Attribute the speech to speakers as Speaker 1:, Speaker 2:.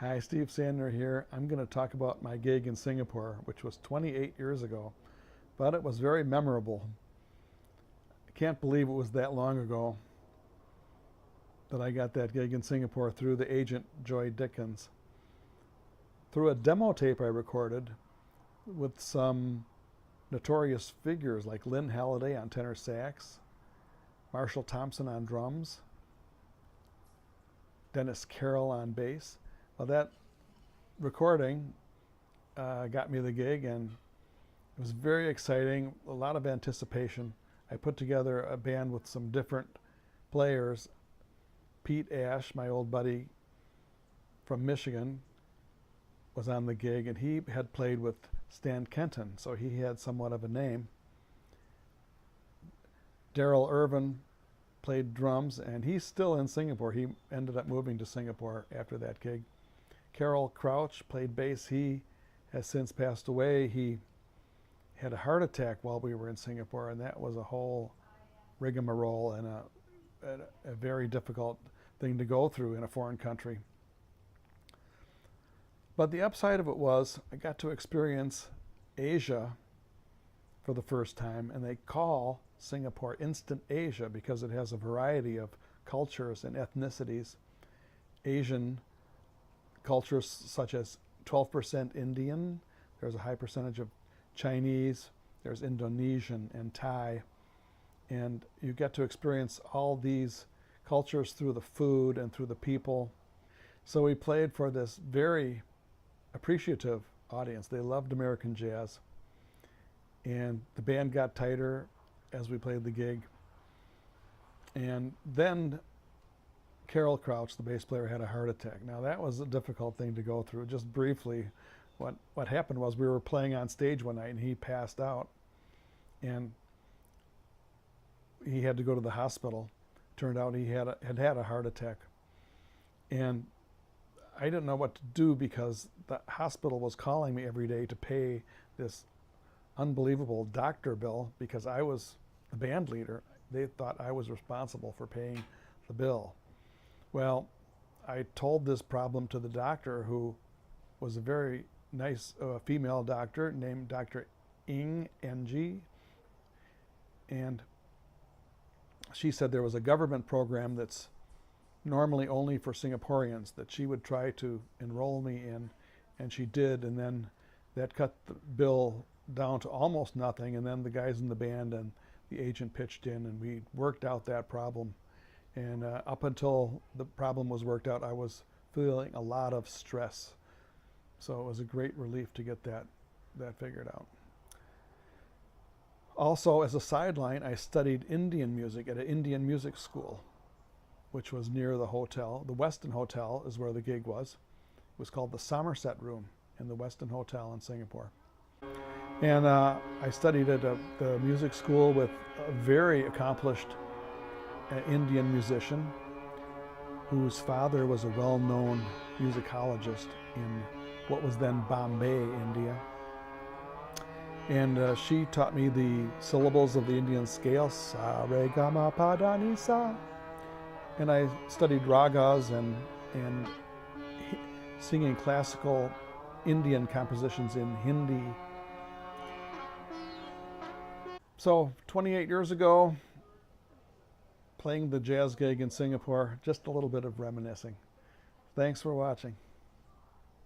Speaker 1: Hi, Steve Sander here. I'm going to talk about my gig in Singapore, which was 28 years ago, but it was very memorable. I can't believe it was that long ago that I got that gig in Singapore through the agent Joy Dickens. Through a demo tape I recorded with some notorious figures like Lynn Halliday on tenor sax, Marshall Thompson on drums, Dennis Carroll on bass. Well, that recording got me the gig, and it was very exciting, a lot of anticipation. I put together a band with some different players. Pete Ash, my old buddy from Michigan, was on the gig, and he had played with Stan Kenton, so he had somewhat of a name. Daryl Irvin played drums, and he's still in Singapore. He ended up moving to Singapore after that gig. Carol Crouch played bass. He has since passed away. He had a heart attack while we were in Singapore, and that was a whole rigmarole and a very difficult thing to go through in a foreign country. But the upside of it was I got to experience Asia for the first time, and they call Singapore Instant Asia because it has a variety of cultures and ethnicities. Asian cultures such as 12% Indian, there's a high percentage of Chinese, there's Indonesian and Thai, and you get to experience all these cultures through the food and through the people. So we played for this very appreciative audience. They loved American jazz, and the band got tighter as we played the gig. And then Carol Crouch, the bass player, had a heart attack. Now that was a difficult thing to go through. Just briefly, what happened was we were playing on stage one night and he passed out, and he had to go to the hospital. Turned out he had a heart attack, and I didn't know what to do because the hospital was calling me every day to pay this unbelievable doctor bill because I was the band leader. They thought I was responsible for paying the bill. Well, I told this problem to the doctor, who was a very nice female doctor named Dr. Ng, and she said there was a government program that's normally only for Singaporeans that she would try to enroll me in, and she did, and then that cut the bill down to almost nothing, and then the guys in the band and the agent pitched in, and we worked out that problem. And up until the problem was worked out, I was feeling a lot of stress. So it was a great relief to get that figured out. Also, as a sideline, I studied Indian music at an Indian music school, which was near the hotel. The Westin Hotel is where the gig was. It was called the Somerset Room in the Westin Hotel in Singapore. And I studied at the music school with a very accomplished Indian musician whose father was a well-known musicologist in what was then Bombay, India. And she taught me the syllables of the Indian scale, sa, re, ga, ma, pa, da, ni, sa. And I studied ragas and singing classical Indian compositions in Hindi. So 28 years ago, playing the jazz gig in Singapore, just a little bit of reminiscing. Thanks for watching.